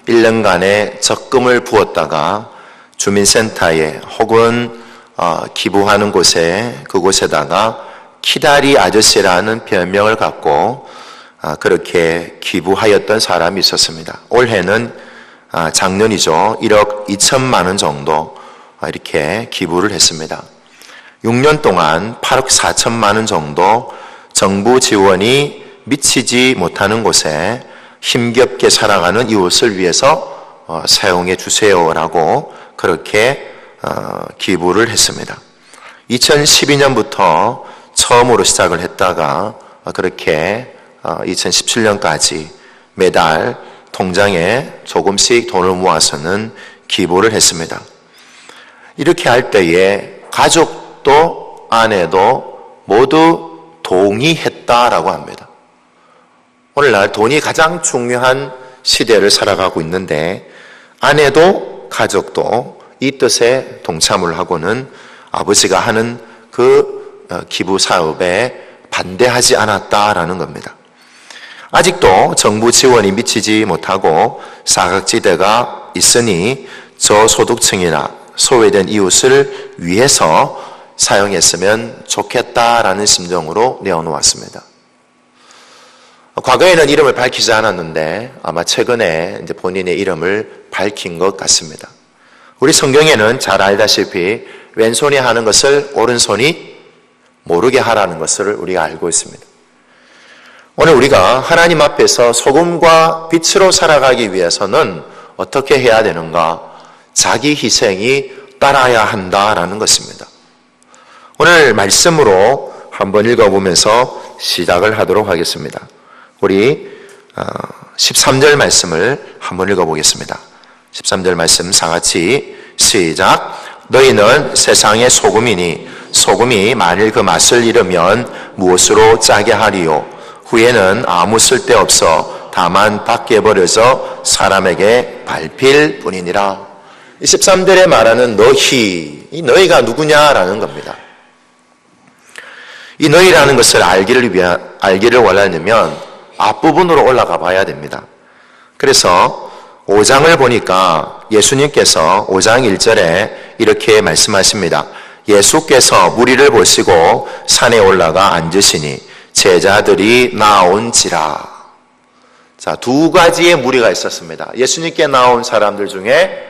1년간의 적금을 부었다가 주민센터에 혹은 기부하는 곳에 그곳에다가 키다리 아저씨라는 별명을 갖고 그렇게 기부하였던 사람이 있었습니다. 올해는 작년이죠. 1억 2천만 원 정도 이렇게 기부를 했습니다. 6년 동안 8억 4천만 원 정도 정부 지원이 미치지 못하는 곳에 힘겹게 살아가는 이웃을 위해서 사용해 주세요라고 그렇게 기부를 했습니다. 2012년부터 처음으로 시작을 했다가 그렇게 2017년까지 매달 통장에 조금씩 돈을 모아서는 기부를 했습니다. 이렇게 할 때에 가족도 아내도 모두 동의했다라고 합니다. 오늘날 돈이 가장 중요한 시대를 살아가고 있는데 아내도 가족도 이 뜻에 동참을 하고는 아버지가 하는 그 기부 사업에 반대하지 않았다라는 겁니다. 아직도 정부 지원이 미치지 못하고 사각지대가 있으니 저소득층이나 소외된 이웃을 위해서 사용했으면 좋겠다라는 심정으로 내어놓았습니다. 과거에는 이름을 밝히지 않았는데 아마 최근에 이제 본인의 이름을 밝힌 것 같습니다. 우리 성경에는 잘 알다시피 왼손이 하는 것을 오른손이 모르게 하라는 것을 우리가 알고 있습니다. 오늘 우리가 하나님 앞에서 소금과 빛으로 살아가기 위해서는 어떻게 해야 되는가? 자기 희생이 따라야 한다라는 것입니다. 오늘 말씀으로 한번 읽어보면서 시작을 하도록 하겠습니다. 우리 13절 말씀을 한번 읽어보겠습니다. 13절 말씀 다같이 시작. 너희는 세상의 소금이니 소금이 만일 그 맛을 잃으면 무엇으로 짜게 하리요? 후에는 아무 쓸데없어 다만 밖에 버려져 사람에게 밟힐 뿐이니라. 이 13절에 말하는 너희, 이 너희가 누구냐라는 겁니다. 이 너희라는 것을 알기를 원하려면 앞부분으로 올라가 봐야 됩니다. 그래서 5장을 보니까 예수님께서 5장 1절에 이렇게 말씀하십니다. 예수께서 무리를 보시고 산에 올라가 앉으시니 제자들이 나온지라. 자, 두 가지의 무리가 있었습니다. 예수님께 나온 사람들 중에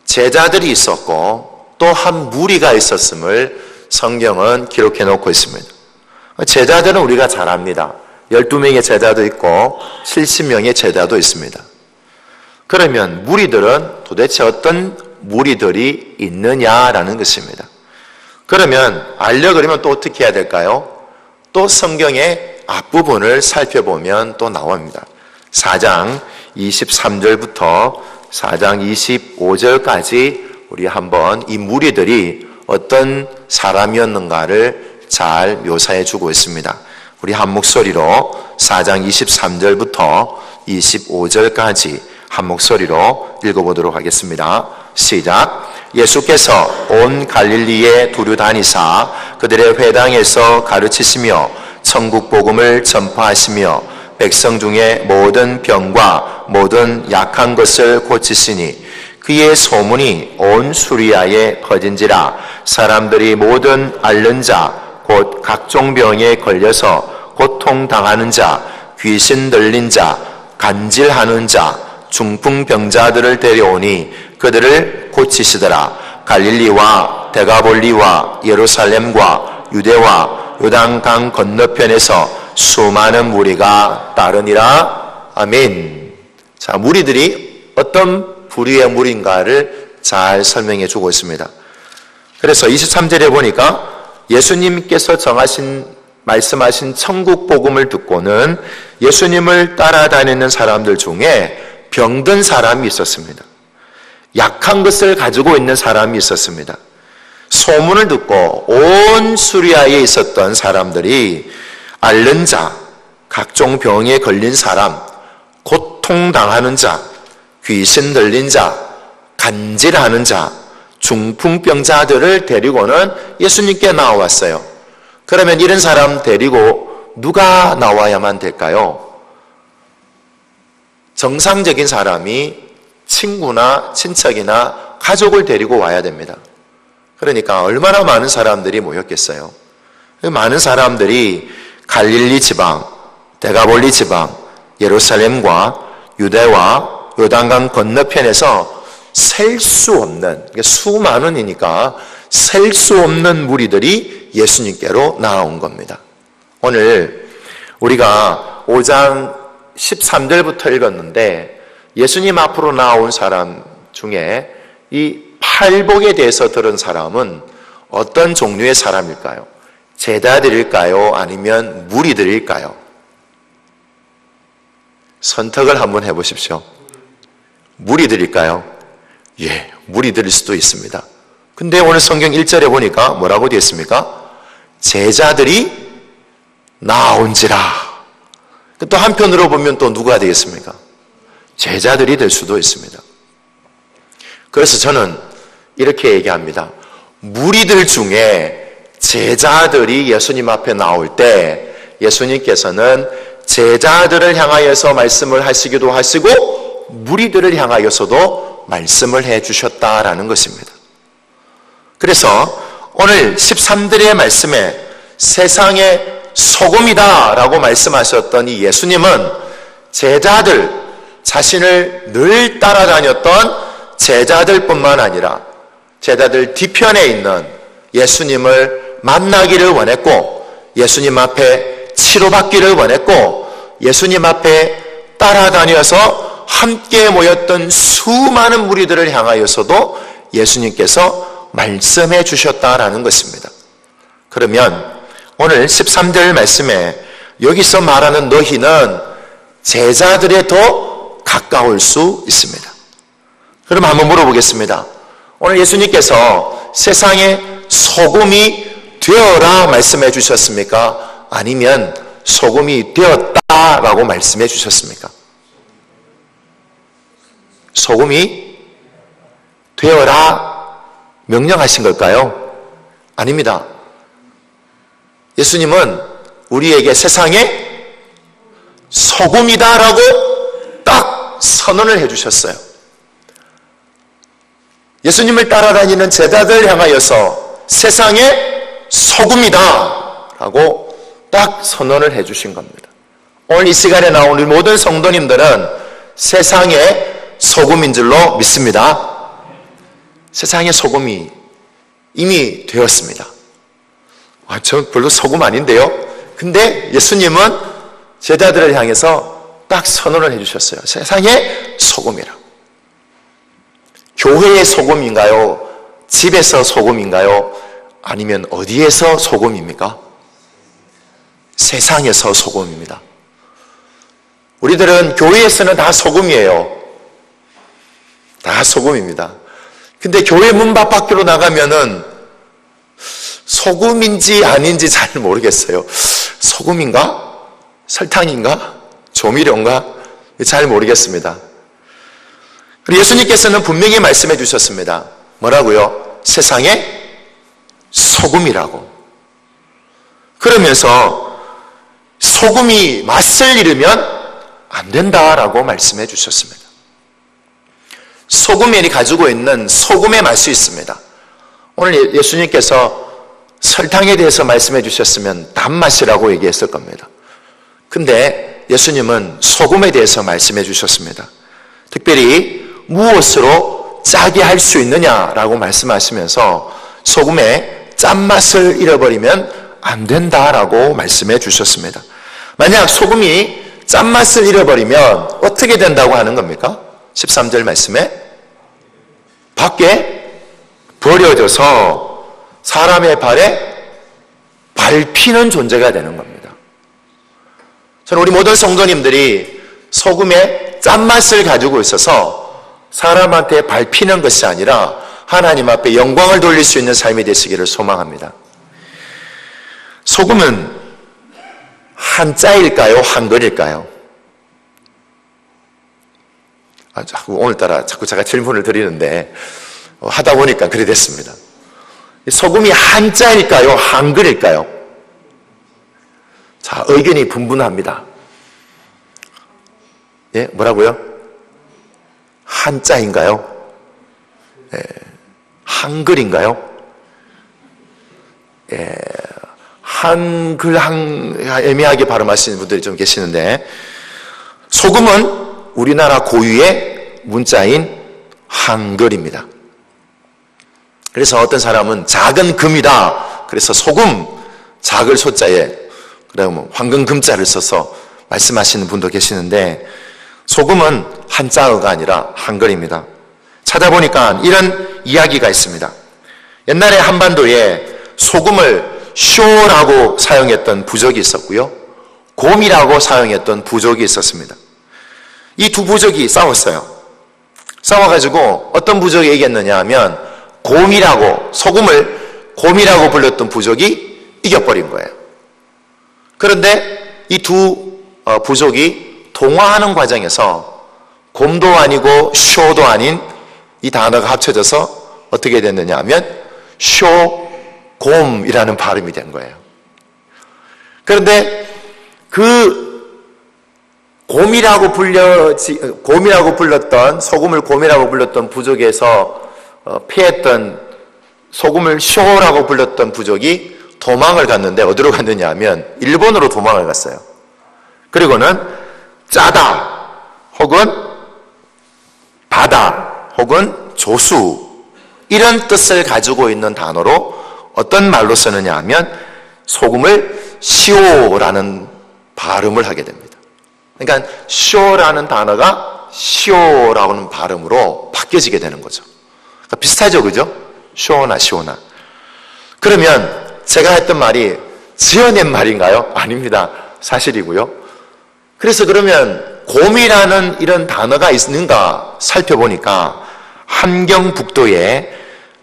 제자들이 있었고 또 한 무리가 있었음을 성경은 기록해 놓고 있습니다. 제자들은 우리가 잘 압니다. 12명의 제자도 있고 70명의 제자도 있습니다. 그러면 무리들은 도대체 어떤 무리들이 있느냐라는 것입니다. 그러면 알려 그러면 또 어떻게 해야 될까요? 또 성경의 앞부분을 살펴보면 또 나옵니다. 4장 23절부터 4장 25절까지 우리 한번 이 무리들이 어떤 사람이었는가를 잘 묘사해 주고 있습니다. 우리 한 목소리로 4장 23절부터 25절까지 한 목소리로 읽어보도록 하겠습니다. 시작. 예수께서 온 갈릴리에 두루 다니사 그들의 회당에서 가르치시며 천국 복음을 전파하시며 백성 중에 모든 병과 모든 약한 것을 고치시니 그의 소문이 온 수리아에 퍼진지라. 사람들이 모든 앓는 자 곧 각종 병에 걸려서 고통당하는 자, 귀신 들린 자, 간질하는 자, 중풍병자들을 데려오니 그들을 고치시더라. 갈릴리와 데가볼리와 예루살렘과 유대와 요단강 건너편에서 수많은 무리가 따르니라. 아멘. 자, 무리들이 어떤 부류의 무리인가를 잘 설명해 주고 있습니다. 그래서 23절에 보니까 예수님께서 말씀하신 천국 복음을 듣고는 예수님을 따라다니는 사람들 중에 병든 사람이 있었습니다. 약한 것을 가지고 있는 사람이 있었습니다. 소문을 듣고 온 수리아에 있었던 사람들이 앓는 자, 각종 병에 걸린 사람, 고통당하는 자, 귀신 들린 자, 간질하는 자, 중풍병자들을 데리고는 예수님께 나왔어요. 그러면 이런 사람 데리고 누가 나와야만 될까요? 정상적인 사람이 친구나 친척이나 가족을 데리고 와야 됩니다. 그러니까 얼마나 많은 사람들이 모였겠어요. 많은 사람들이 갈릴리 지방, 데가볼리 지방, 예루살렘과 유대와 요단강 건너편에서 셀 수 없는, 수만원이니까 셀 수 없는 무리들이 예수님께로 나아온 겁니다. 오늘 우리가 5장 13절부터 읽었는데 예수님 앞으로 나온 사람 중에 이 팔복에 대해서 들은 사람은 어떤 종류의 사람일까요? 제자들일까요? 아니면 무리들일까요? 선택을 한번 해보십시오. 무리들일까요? 예, 무리들일 수도 있습니다. 근데 오늘 성경 1절에 보니까 뭐라고 되어 있습니까? 제자들이 나온지라. 또 한편으로 보면 또 누가 되겠습니까? 제자들이 될 수도 있습니다. 그래서 저는 이렇게 얘기합니다. 무리들 중에 제자들이 예수님 앞에 나올 때 예수님께서는 제자들을 향하여서 말씀을 하시기도 하시고 무리들을 향하여서도 말씀을 해 주셨다라는 것입니다. 그래서 오늘 13절의 말씀에 세상의 소금이다 라고 말씀하셨던 이 예수님은 제자들, 자신을 늘 따라다녔던 제자들뿐만 아니라 제자들 뒤편에 있는 예수님을 만나기를 원했고 예수님 앞에 치료받기를 원했고 예수님 앞에 따라다녀서 함께 모였던 수많은 무리들을 향하여서도 예수님께서 말씀해 주셨다라는 것입니다. 그러면 오늘 13절 말씀에 여기서 말하는 너희는 제자들에 더 가까울 수 있습니다. 그럼 한번 물어보겠습니다. 오늘 예수님께서 세상의 소금이 되어라 말씀해 주셨습니까? 아니면 소금이 되었다라고 말씀해 주셨습니까? 소금이 되어라 명령하신 걸까요? 아닙니다. 예수님은 우리에게 세상에 소금이다라고 딱 선언을 해주셨어요. 예수님을 따라다니는 제자들 향하여서 세상에 소금이다라고 딱 선언을 해주신 겁니다. 오늘 이 시간에 나온 우리 모든 성도님들은 세상의 소금인 줄로 믿습니다. 세상의 소금이 이미 되었습니다. 저 별로 소금 아닌데요? 근데 예수님은 제자들을 향해서 딱 선언을 해주셨어요. 세상의 소금이라. 교회의 소금인가요? 집에서 소금인가요? 아니면 어디에서 소금입니까? 세상에서 소금입니다. 우리들은 교회에서는 다 소금이에요. 다 소금입니다. 근데 교회 문 밖으로 나가면은 소금인지 아닌지 잘 모르겠어요. 소금인가? 설탕인가? 조미료인가? 잘 모르겠습니다. 그리고 예수님께서는 분명히 말씀해 주셨습니다. 뭐라고요? 세상의 소금이라고. 그러면서 소금이 맛을 잃으면 안 된다라고 말씀해 주셨습니다. 소금이 가지고 있는 소금의 맛이 있습니다. 오늘 예수님께서 설탕에 대해서 말씀해 주셨으면 단맛이라고 얘기했을 겁니다. 근데 예수님은 소금에 대해서 말씀해 주셨습니다. 특별히 무엇으로 짜게 할 수 있느냐라고 말씀하시면서 소금의 짠맛을 잃어버리면 안 된다라고 말씀해 주셨습니다. 만약 소금이 짠맛을 잃어버리면 어떻게 된다고 하는 겁니까? 13절 말씀에 밖에 버려져서 사람의 발에 밟히는 존재가 되는 겁니다. 저는 우리 모든 성도님들이 소금의 짠맛을 가지고 있어서 사람한테 밟히는 것이 아니라 하나님 앞에 영광을 돌릴 수 있는 삶이 되시기를 소망합니다. 소금은 한자일까요? 한글일까요? 자꾸 오늘따라 자꾸 제가 질문을 드리는데 하다 보니까 그래 됐습니다. 소금이 한자일까요? 한글일까요? 자, 의견이 분분합니다. 예, 뭐라고요? 한자인가요? 예, 한글인가요? 예, 한글 애매하게 발음하시는 분들이 좀 계시는데, 소금은 우리나라 고유의 문자인 한글입니다. 그래서 어떤 사람은 작은 금이다, 그래서 소금, 작을 소자에 그다음 황금금자를 써서 말씀하시는 분도 계시는데, 소금은 한자어가 아니라 한글입니다. 찾아보니까 이런 이야기가 있습니다. 옛날에 한반도에 소금을 쇼라고 사용했던 부족이 있었고요, 곰이라고 사용했던 부족이 있었습니다. 이 두 부족이 싸웠어요. 싸워가지고 어떤 부족이 얘기했느냐 하면, 소금을 곰이라고 불렀던 부족이 이겨버린 거예요. 그런데 이 두 부족이 동화하는 과정에서 곰도 아니고 쇼도 아닌 이 단어가 합쳐져서 어떻게 됐느냐 하면 쇼곰이라는 발음이 된 거예요. 그런데 그 곰이라고 불렀던, 소금을 곰이라고 불렀던 부족에서 피했던, 소금을 쇼라고 불렀던 부족이 도망을 갔는데 어디로 갔느냐 하면 일본으로 도망을 갔어요. 그리고는 짜다 혹은 바다 혹은 조수, 이런 뜻을 가지고 있는 단어로 어떤 말로 쓰느냐 하면 소금을 시오라는 발음을 하게 됩니다. 그러니까 쇼라는 단어가 시오라는 발음으로 바뀌어지게 되는 거죠. 그러니까 비슷하죠, 그죠? 쇼나 시오나. 그러면 제가 했던 말이 지어낸 말인가요? 아닙니다. 사실이고요. 그래서 그러면 곰이라는 이런 단어가 있는가 살펴보니까 함경북도의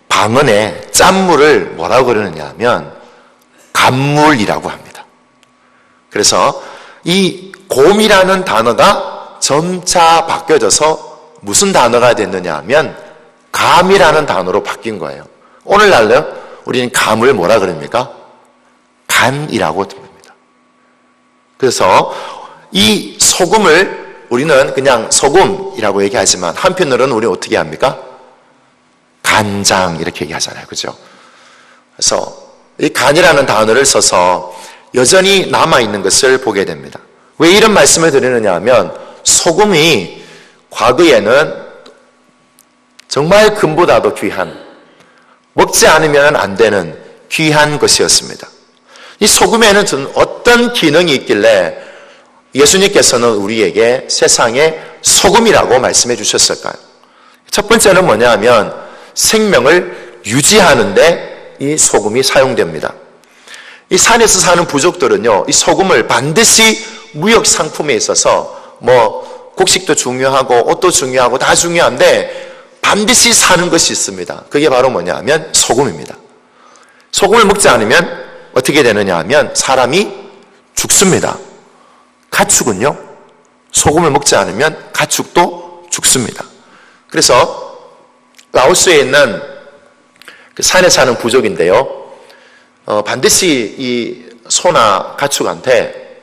방언에 짠물을 뭐라고 그러느냐 하면 간물이라고 합니다. 그래서 이 곰이라는 단어가 점차 바뀌어져서 무슨 단어가 됐느냐 하면 감이라는 단어로 바뀐 거예요. 오늘날요, 우리는 감을 뭐라 그럽니까? 간이라고 부릅니다. 그래서 이 소금을 우리는 그냥 소금이라고 얘기하지만 한편으로는 우리 어떻게 합니까? 간장 이렇게 얘기하잖아요, 그죠? 그래서 이 간이라는 단어를 써서 여전히 남아있는 것을 보게 됩니다. 왜 이런 말씀을 드리느냐 하면 소금이 과거에는 정말 금보다도 귀한, 먹지 않으면 안 되는 귀한 것이었습니다. 이 소금에는 어떤 기능이 있길래 예수님께서는 우리에게 세상의 소금이라고 말씀해 주셨을까요? 첫 번째는 뭐냐 하면 생명을 유지하는데 이 소금이 사용됩니다. 이 산에서 사는 부족들은요, 이 소금을 반드시 무역 상품에 있어서 뭐 곡식도 중요하고 옷도 중요하고 다 중요한데 반드시 사는 것이 있습니다. 그게 바로 뭐냐 하면 소금입니다. 소금을 먹지 않으면 어떻게 되느냐 하면 사람이 죽습니다. 가축은요, 소금을 먹지 않으면 가축도 죽습니다. 그래서 라오스에 있는 그 산에 사는 부족인데요, 반드시 이 소나 가축한테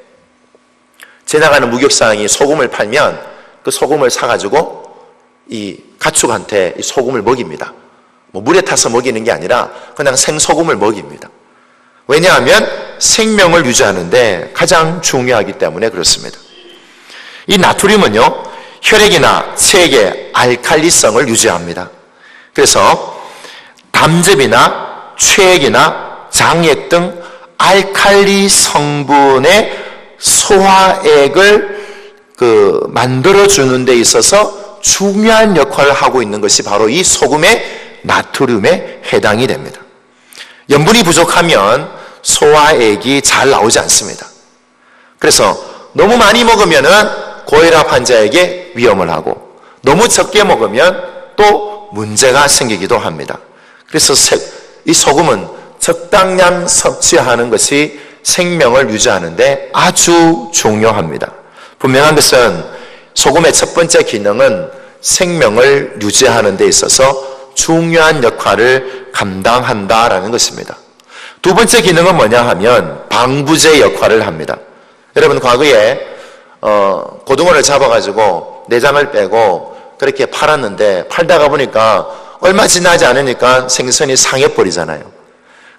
지나가는 무역상이 소금을 팔면 그 소금을 사가지고 이 가축한테 이 소금을 먹입니다. 뭐 물에 타서 먹이는 게 아니라 그냥 생소금을 먹입니다. 왜냐하면 생명을 유지하는데 가장 중요하기 때문에 그렇습니다. 이 나트륨은요, 혈액이나 체액의 알칼리성을 유지합니다. 그래서 담즙이나 체액이나 장액 등 알칼리 성분의 소화액을 만들어주는 데 있어서 중요한 역할을 하고 있는 것이 바로 이 소금의 나트륨에 해당이 됩니다. 염분이 부족하면 소화액이 잘 나오지 않습니다. 그래서 너무 많이 먹으면 고혈압 환자에게 위험을 하고 너무 적게 먹으면 또 문제가 생기기도 합니다. 그래서 이 소금은 적당량 섭취하는 것이 생명을 유지하는데 아주 중요합니다. 분명한 것은 소금의 첫 번째 기능은 생명을 유지하는 데 있어서 중요한 역할을 감당한다라는 것입니다. 두 번째 기능은 뭐냐 하면 방부제 역할을 합니다. 여러분, 과거에 고등어를 잡아가지고 내장을 빼고 그렇게 팔았는데 팔다가 보니까 얼마 지나지 않으니까 생선이 상해버리잖아요.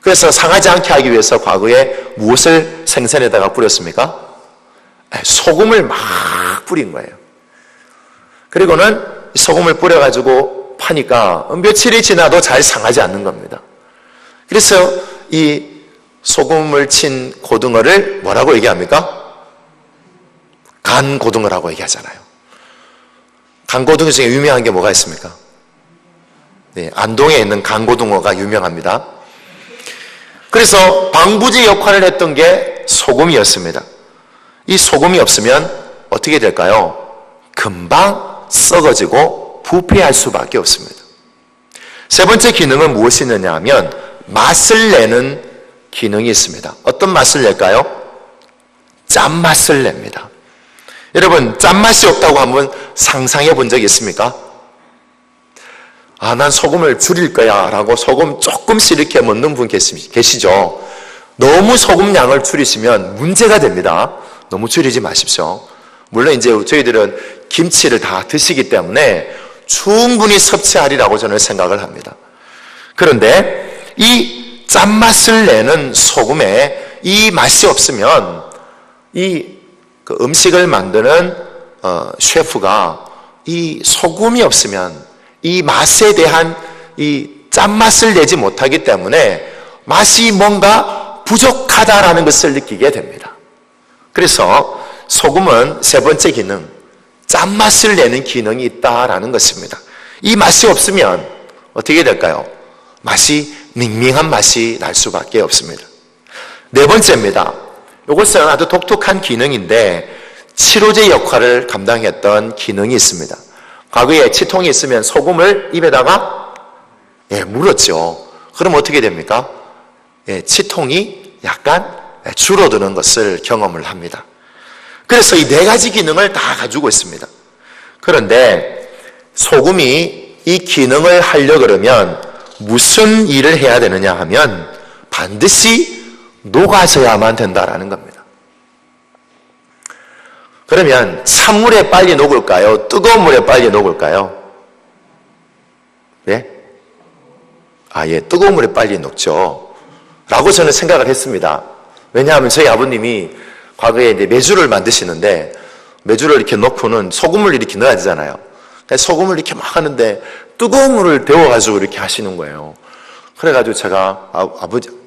그래서 상하지 않게 하기 위해서 과거에 무엇을 생선에다가 뿌렸습니까? 소금을 막 뿌린 거예요. 그리고는 소금을 뿌려가지고 파니까 며칠이 지나도 잘 상하지 않는 겁니다. 그래서 이 소금을 친 고등어를 뭐라고 얘기합니까? 간고등어라고 얘기하잖아요. 간고등어 중에 유명한 게 뭐가 있습니까? 네, 안동에 있는 간고등어가 유명합니다. 그래서 방부제 역할을 했던 게 소금이었습니다. 이 소금이 없으면 어떻게 될까요? 금방 썩어지고 부패할 수밖에 없습니다. 세 번째 기능은 무엇이 있느냐 하면 맛을 내는 기능이 있습니다. 어떤 맛을 낼까요? 짠맛을 냅니다. 여러분, 짠맛이 없다고 한번 상상해 본 적이 있습니까? 난 소금을 줄일 거야 라고 소금 조금씩 이렇게 먹는 분 계시죠? 너무 소금 양을 줄이시면 문제가 됩니다. 너무 줄이지 마십시오. 물론 이제 저희들은 김치를 다 드시기 때문에 충분히 섭취하리라고 저는 생각을 합니다. 그런데 이 짠맛을 내는 소금에 이 맛이 없으면 그 음식을 만드는 셰프가 이 소금이 없으면 이 맛에 대한 이 짠맛을 내지 못하기 때문에 맛이 뭔가 부족하다라는 것을 느끼게 됩니다. 그래서 소금은 세 번째 기능, 짠맛을 내는 기능이 있다라는 것입니다. 이 맛이 없으면 어떻게 될까요? 맛이 밍밍한 맛이 날 수밖에 없습니다. 네 번째입니다. 이것은 아주 독특한 기능인데 치료제 역할을 감당했던 기능이 있습니다. 과거에 치통이 있으면 소금을 입에다가 물었죠. 그럼 어떻게 됩니까? 치통이 약간 줄어드는 것을 경험을 합니다. 그래서 이 네 가지 기능을 다 가지고 있습니다. 그런데 소금이 이 기능을 하려 그러면 무슨 일을 해야 되느냐 하면 반드시 녹아져야만 된다라는 겁니다. 그러면 찬물에 빨리 녹을까요? 뜨거운 물에 빨리 녹을까요? 예? 뜨거운 물에 빨리 녹죠. 라고 저는 생각을 했습니다. 왜냐하면 저희 아버님이 과거에 이제 메주를 만드시는데 메주를 이렇게 넣고는 소금을 이렇게 넣어야 되잖아요. 소금을 이렇게 막 하는데 뜨거운 물을 데워가지고 이렇게 하시는 거예요. 그래가지고 제가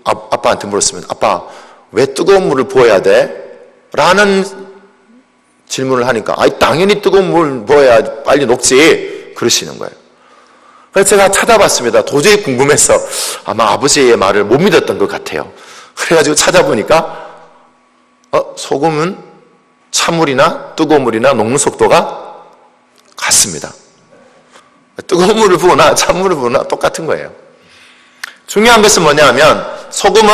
아빠한테 물었으면 아빠 왜 뜨거운 물을 부어야 돼? 라는 질문을 하니까 당연히 뜨거운 물 부어야 빨리 녹지 그러시는 거예요. 그래서 제가 찾아봤습니다. 도저히 궁금해서 아마 아버지의 말을 못 믿었던 것 같아요. 그래가지고 찾아보니까 소금은 찬물이나 뜨거운 물이나 녹는 속도가 같습니다. 뜨거운 물을 부으나 찬물을 부으나 똑같은 거예요. 중요한 것은 뭐냐면 소금은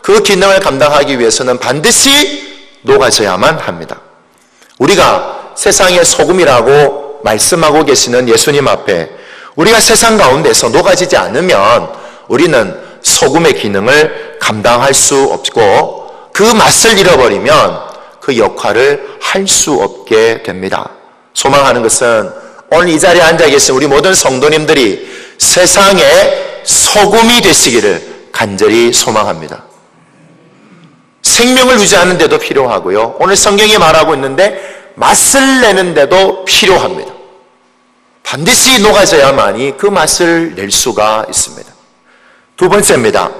그 기능을 감당하기 위해서는 반드시 녹아져야만 합니다. 우리가 세상의 소금이라고 말씀하고 계시는 예수님 앞에 우리가 세상 가운데서 녹아지지 않으면 우리는 소금의 기능을 감당할 수 없고 그 맛을 잃어버리면 그 역할을 할 수 없게 됩니다. 소망하는 것은 오늘 이 자리에 앉아 계신 우리 모든 성도님들이 세상의 소금이 되시기를 간절히 소망합니다. 생명을 유지하는 데도 필요하고요. 오늘 성경이 말하고 있는데 맛을 내는 데도 필요합니다. 반드시 녹아져야만이 그 맛을 낼 수가 있습니다. 두 번째입니다.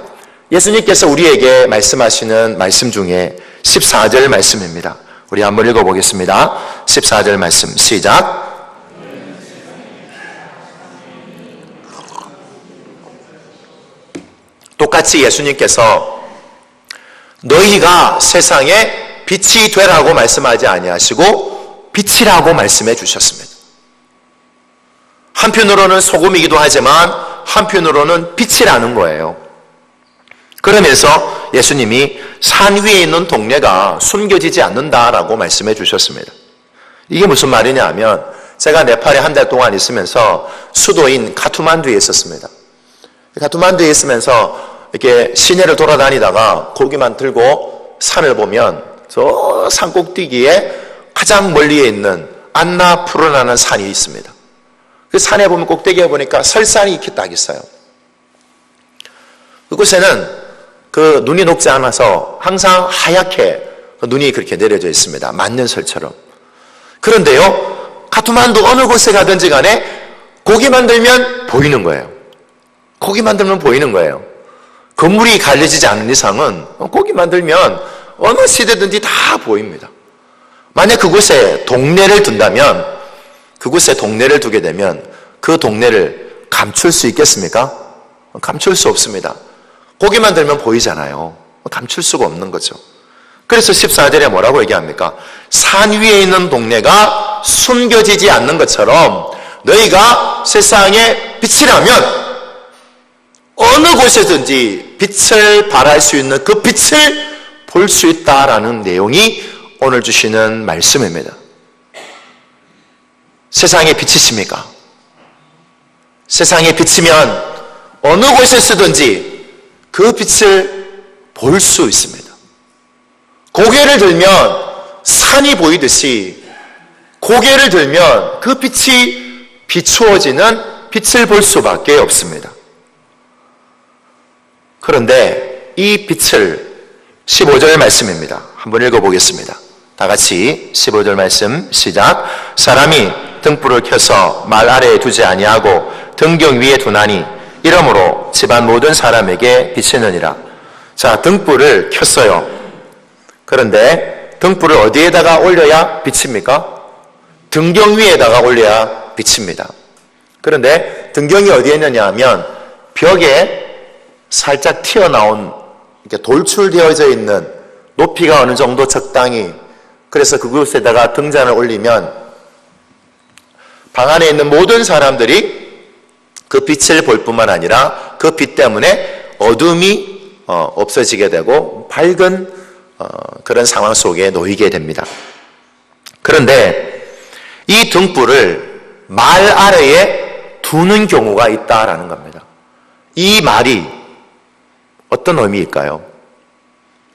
예수님께서 우리에게 말씀하시는 말씀 중에 14절 말씀입니다. 우리 한번 읽어보겠습니다. 14절 말씀 시작. 똑같이 예수님께서 너희가 세상에 빛이 되라고 말씀하지 아니하시고 빛이라고 말씀해 주셨습니다. 한편으로는 소금이기도 하지만 한편으로는 빛이라는 거예요. 그러면서 예수님이 산 위에 있는 동네가 숨겨지지 않는다라고 말씀해 주셨습니다. 이게 무슨 말이냐 하면 제가 네팔에 한 달 동안 있으면서 수도인 카트만두에 있었습니다. 카트만두에 있으면서 이렇게 시내를 돌아다니다가 고기만 들고 산을 보면 저 산 꼭대기에 가장 멀리에 있는 안나푸르라는 산이 있습니다. 그 산에 보면 꼭대기에 보니까 설산이 이렇게 딱 있어요. 그곳에는 그 눈이 녹지 않아서 항상 하얗게 그 눈이 그렇게 내려져 있습니다. 만년설처럼. 그런데요, 카트만두 어느 곳에 가든지 간에 고기만 들면 보이는 거예요. 고기만 들면 보이는 거예요. 건물이 가려지지 않는 이상은 고기만 들면 어느 시대든지 다 보입니다. 만약 그곳에 동네를 둔다면, 그곳에 동네를 두게 되면 그 동네를 감출 수 있겠습니까? 감출 수 없습니다. 고기만 들면 보이잖아요. 감출 수가 없는 거죠. 그래서 14절에 뭐라고 얘기합니까? 산 위에 있는 동네가 숨겨지지 않는 것처럼 너희가 세상의 빛이라면 어느 곳에든지 빛을 발할 수 있는 그 빛을 볼 수 있다라는 내용이 오늘 주시는 말씀입니다. 세상의 빛이십니까? 세상에 비치면 어느 곳에 쓰든지 그 빛을 볼 수 있습니다. 고개를 들면 산이 보이듯이 고개를 들면 그 빛이 비추어지는 빛을 볼 수밖에 없습니다. 그런데 이 빛을 15절 말씀입니다. 한번 읽어보겠습니다. 다 같이 15절 말씀 시작. 사람이 등불을 켜서 말 아래에 두지 아니하고 등경 위에 두나니 이러므로 집안 모든 사람에게 비치느니라. 자, 등불을 켰어요. 그런데 등불을 어디에다가 올려야 비칩니까? 등경 위에다가 올려야 비칩니다. 그런데 등경이 어디에 있느냐 하면 벽에 살짝 튀어나온 이렇게 돌출되어져 있는 높이가 어느 정도 적당히, 그래서 그곳에다가 등잔을 올리면 방 안에 있는 모든 사람들이 그 빛을 볼 뿐만 아니라 그 빛 때문에 어둠이 없어지게 되고 밝은 그런 상황 속에 놓이게 됩니다. 그런데 이 등불을 말 아래에 두는 경우가 있다라는 겁니다. 이 말이 어떤 의미일까요?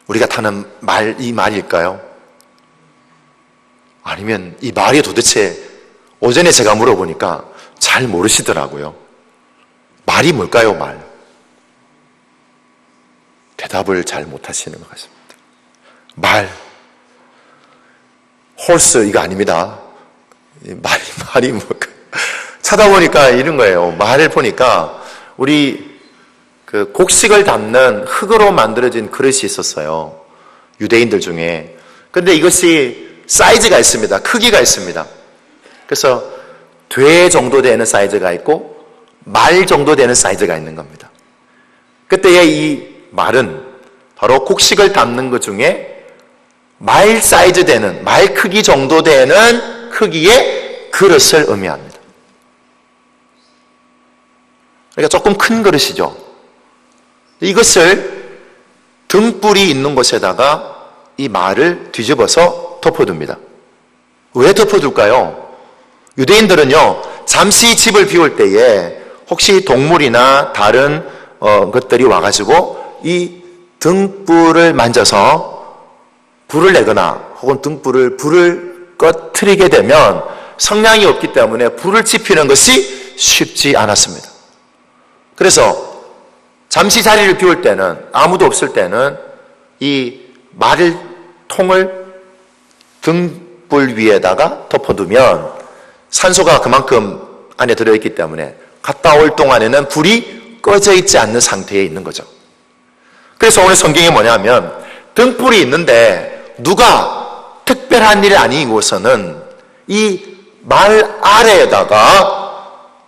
우리가 타는 말, 이 말일까요? 아니면 이 말이 도대체, 오전에 제가 물어보니까 잘 모르시더라고요. 말이 뭘까요, 말? 대답을 잘 못하시는 것 같습니다. 말, 홀스 이거 아닙니다. 말이 뭘까? 찾아보니까 이런 거예요. 말을 보니까 우리 그 곡식을 담는 흙으로 만들어진 그릇이 있었어요. 유대인들 중에. 근데 이것이 사이즈가 있습니다. 크기가 있습니다. 그래서 돼 정도 되는 사이즈가 있고 말 정도 되는 사이즈가 있는 겁니다. 그때의 이 말은 바로 곡식을 담는 것 중에 말 사이즈 되는, 말 크기 정도 되는 크기의 그릇을 의미합니다. 그러니까 조금 큰 그릇이죠. 이것을 등불이 있는 곳에다가 이 말을 뒤집어서 덮어둡니다. 왜 덮어둘까요? 유대인들은요, 잠시 집을 비울 때에 혹시 동물이나 다른 것들이 와가지고 이 등불을 만져서 불을 내거나 혹은 불을 꺼트리게 되면 성량이 없기 때문에 불을 지피는 것이 쉽지 않았습니다. 그래서 잠시 자리를 비울 때는, 아무도 없을 때는 이 통을 등불 위에다가 덮어두면 산소가 그만큼 안에 들어있기 때문에 갔다 올 동안에는 불이 꺼져 있지 않는 상태에 있는 거죠. 그래서 오늘 성경이 뭐냐면 등불이 있는데 누가 특별한 일이 아니고서는 이 말 아래에다가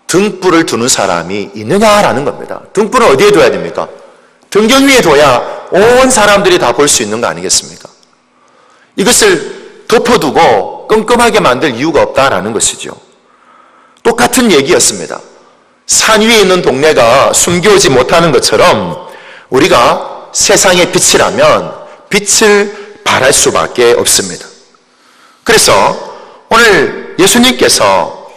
등불을 두는 사람이 있느냐라는 겁니다. 등불은 어디에 둬야 됩니까? 등경 위에 둬야 온 사람들이 다 볼 수 있는 거 아니겠습니까? 이것을 덮어두고 끔끔하게 만들 이유가 없다라는 것이죠. 똑같은 얘기였습니다. 산 위에 있는 동네가 숨겨오지 못하는 것처럼 우리가 세상의 빛이라면 빛을 발할 수밖에 없습니다. 그래서 오늘 예수님께서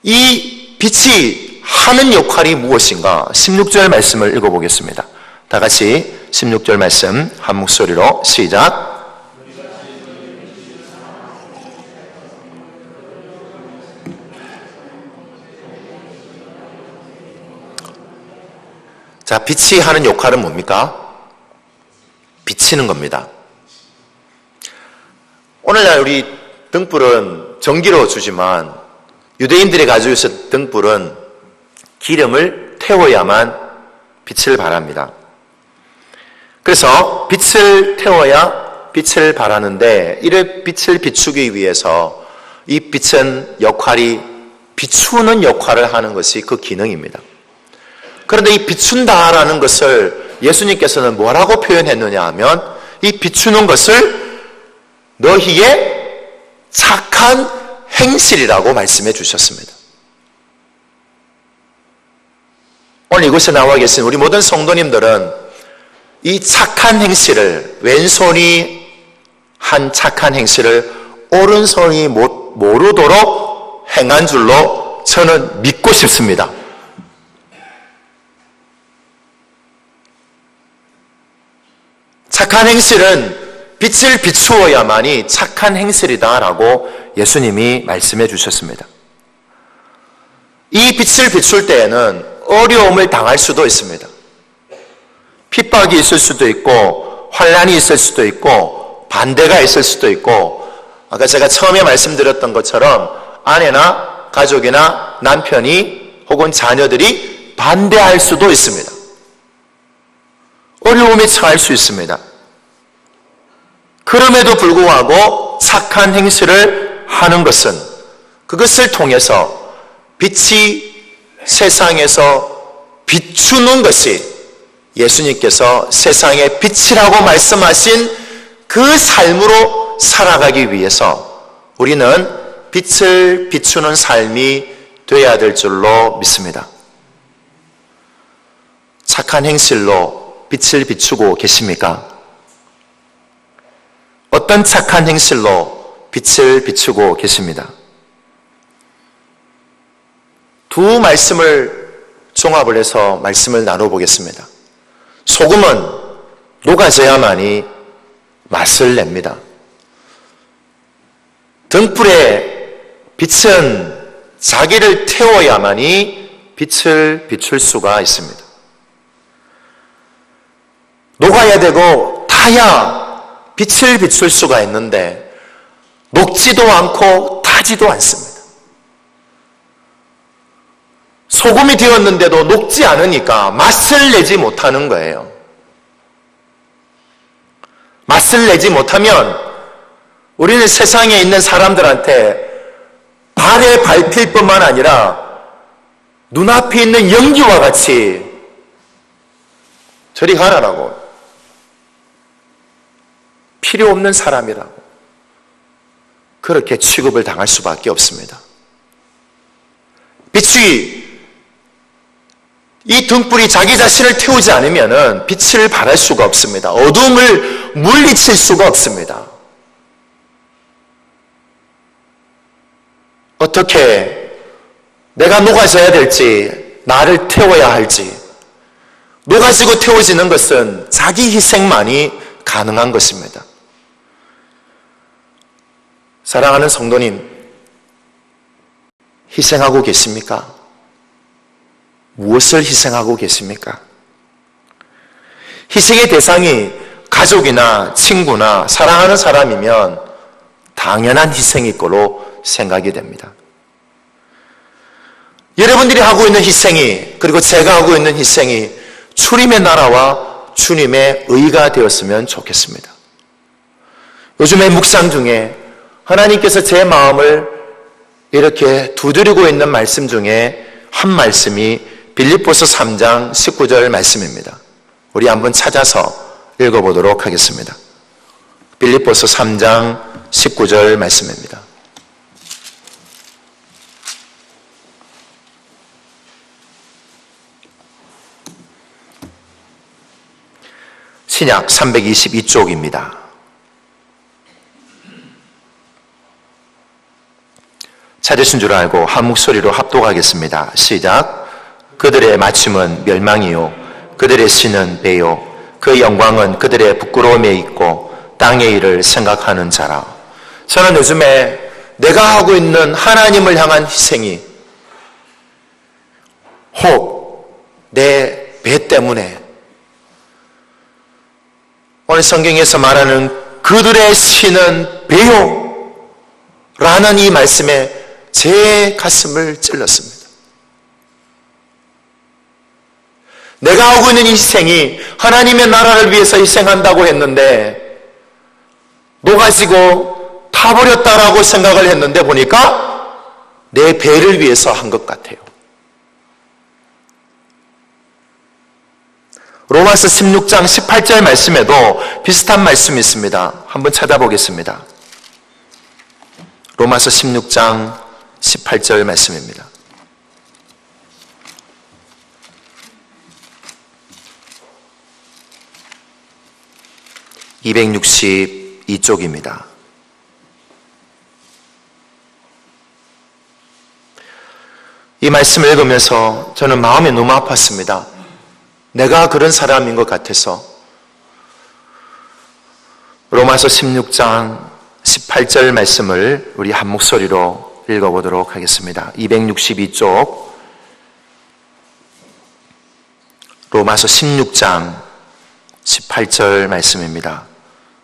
이 빛이 하는 역할이 무엇인가 16절 말씀을 읽어보겠습니다. 다 같이 16절 말씀 한 목소리로 시작. 자, 빛이 하는 역할은 뭡니까? 비치는 겁니다. 오늘날 우리 등불은 전기로 주지만 유대인들이 가지고 있었던 등불은 기름을 태워야만 빛을 발합니다. 그래서 빛을 태워야 빛을 발하는데, 이를 빛을 비추기 위해서 이 빛은 역할이 비추는 역할을 하는 것이 그 기능입니다. 그런데 이 비춘다라는 것을 예수님께서는 뭐라고 표현했느냐 하면, 이 비추는 것을 너희의 착한 행실이라고 말씀해 주셨습니다. 오늘 이곳에 나와 계신 우리 모든 성도님들은 이 착한 행실을, 왼손이 한 착한 행실을 오른손이 모르도록 행한 줄로 저는 믿고 싶습니다. 착한 행실은 빛을 비추어야만이 착한 행실이다라고 예수님이 말씀해 주셨습니다. 이 빛을 비출 때에는 어려움을 당할 수도 있습니다. 핍박이 있을 수도 있고, 환난이 있을 수도 있고, 반대가 있을 수도 있고, 아까 제가 처음에 말씀드렸던 것처럼 아내나 가족이나 남편이 혹은 자녀들이 반대할 수도 있습니다. 어려움에 처할 수 있습니다. 그럼에도 불구하고 착한 행실을 하는 것은, 그것을 통해서 빛이 세상에서 비추는 것이 예수님께서 세상의 빛이라고 말씀하신 그 삶으로 살아가기 위해서 우리는 빛을 비추는 삶이 되어야 될 줄로 믿습니다. 착한 행실로 빛을 비추고 계십니까? 어떤 착한 행실로 빛을 비추고 계십니다? 두 말씀을 종합을 해서 말씀을 나눠보겠습니다. 소금은 녹아져야만이 맛을 냅니다. 등불의 빛은 자기를 태워야만이 빛을 비출 수가 있습니다. 녹아야 되고 타야 빛을 비출 수가 있는데, 녹지도 않고 타지도 않습니다. 소금이 되었는데도 녹지 않으니까 맛을 내지 못하는 거예요. 맛을 내지 못하면 우리는 세상에 있는 사람들한테 발에 밟힐 뿐만 아니라 눈앞에 있는 연기와 같이 저리 가라라고, 필요 없는 사람이라고 그렇게 취급을 당할 수밖에 없습니다. 빛이, 이 등불이 자기 자신을 태우지 않으면 빛을 발할 수가 없습니다. 어둠을 물리칠 수가 없습니다. 어떻게 내가 녹아져야 될지, 나를 태워야 할지, 녹아지고 태워지는 것은 자기 희생만이 가능한 것입니다. 사랑하는 성도님, 희생하고 계십니까? 무엇을 희생하고 계십니까? 희생의 대상이 가족이나 친구나 사랑하는 사람이면 당연한 희생일 거로 생각이 됩니다. 여러분들이 하고 있는 희생이, 그리고 제가 하고 있는 희생이 주님의 나라와 주님의 의가 되었으면 좋겠습니다. 요즘에 묵상 중에 하나님께서 제 마음을 이렇게 두드리고 있는 말씀 중에 한 말씀이 빌립보서 3장 19절 말씀입니다. 우리 한번 찾아서 읽어보도록 하겠습니다. 빌립보서 3장 19절 말씀입니다. 신약 322쪽입니다. 찾으신 줄 알고 한 목소리로 합독하겠습니다. 시작. 그들의 맞춤은 멸망이요, 그들의 신은 배요, 그 영광은 그들의 부끄러움에 있고 땅의 일을 생각하는 자라. 저는 요즘에 내가 하고 있는 하나님을 향한 희생이 혹 내 배 때문에 오늘 성경에서 말하는 그들의 신은 배요 라는 이 말씀에 제 가슴을 찔렀습니다. 내가 하고 있는 이 희생이 하나님의 나라를 위해서 희생한다고 했는데 녹아지고 타버렸다라고 생각을 했는데 보니까 내 배를 위해서 한 것 같아요. 로마서 16장 18절 말씀에도 비슷한 말씀이 있습니다. 한번 찾아보겠습니다. 로마서 16장 18절 말씀입니다. (262쪽입니다) 이 말씀을 읽으면서 저는 마음이 너무 아팠습니다. 내가 그런 사람인 것 같아서. 로마서 16장 18절 말씀을 우리 한 목소리로 읽어보도록 하겠습니다. 262쪽 로마서 16장 18절 말씀입니다.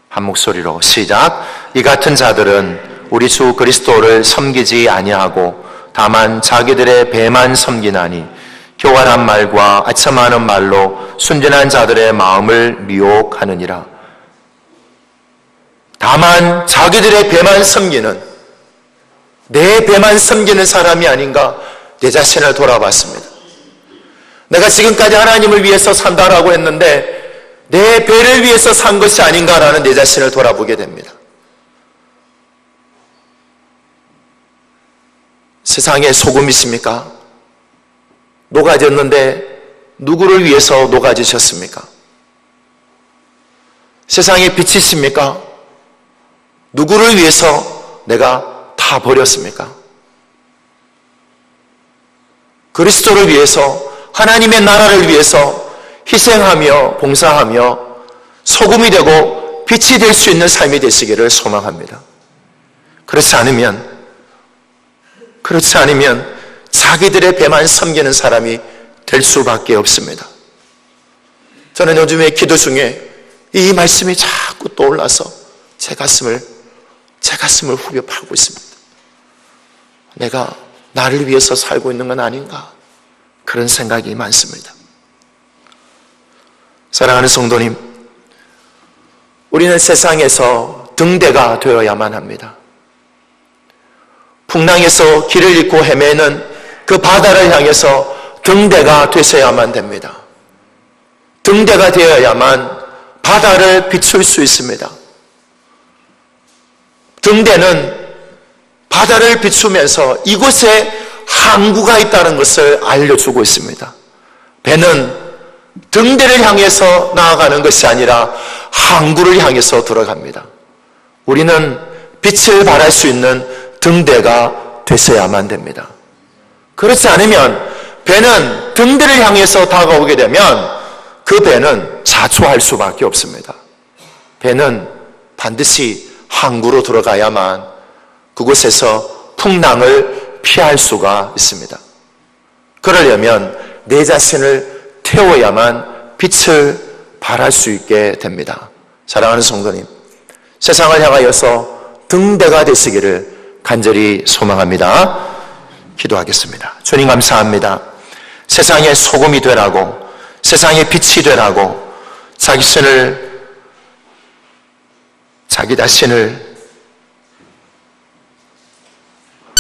한 목소리로 시작. 이 같은 자들은 우리 주 그리스도를 섬기지 아니하고 다만 자기들의 배만 섬기나니 교활한 말과 아첨하는 말로 순전한 자들의 마음을 미혹하느니라. 다만 자기들의 배만 섬기는, 내 배만 섬기는 사람이 아닌가 내 자신을 돌아봤습니다. 내가 지금까지 하나님을 위해서 산다라고 했는데 내 배를 위해서 산 것이 아닌가라는 내 자신을 돌아보게 됩니다. 세상의 소금이십니까? 녹아졌는데 누구를 위해서 녹아지셨습니까? 세상의 빛이십니까? 누구를 위해서 내가 다 버렸습니까? 그리스도를 위해서, 하나님의 나라를 위해서 희생하며 봉사하며 소금이 되고 빛이 될 수 있는 삶이 되시기를 소망합니다. 그렇지 않으면 자기들의 배만 섬기는 사람이 될 수밖에 없습니다. 저는 요즘에 기도 중에 이 말씀이 자꾸 떠올라서 제 가슴을 후벼 파고 있습니다. 내가 나를 위해서 살고 있는 건 아닌가, 그런 생각이 많습니다. 사랑하는 성도님, 우리는 세상에서 등대가 되어야만 합니다. 풍랑에서 길을 잃고 헤매는 그 바다를 향해서 등대가 되셔야만 됩니다. 등대가 되어야만 바다를 비출 수 있습니다. 등대는 바다를 비추면서 이곳에 항구가 있다는 것을 알려주고 있습니다. 배는 등대를 향해서 나아가는 것이 아니라 항구를 향해서 들어갑니다. 우리는 빛을 발할 수 있는 등대가 되셔야만 됩니다. 그렇지 않으면 배는 등대를 향해서 다가오게 되면 그 배는 자초할 수밖에 없습니다. 배는 반드시 항구로 들어가야만 그곳에서 풍랑을 피할 수가 있습니다. 그러려면 내 자신을 태워야만 빛을 발할 수 있게 됩니다. 사랑하는 성도님, 세상을 향하여서 등대가 되시기를 간절히 소망합니다. 기도하겠습니다. 주님 감사합니다. 세상의 소금이 되라고, 세상의 빛이 되라고 자기 자신을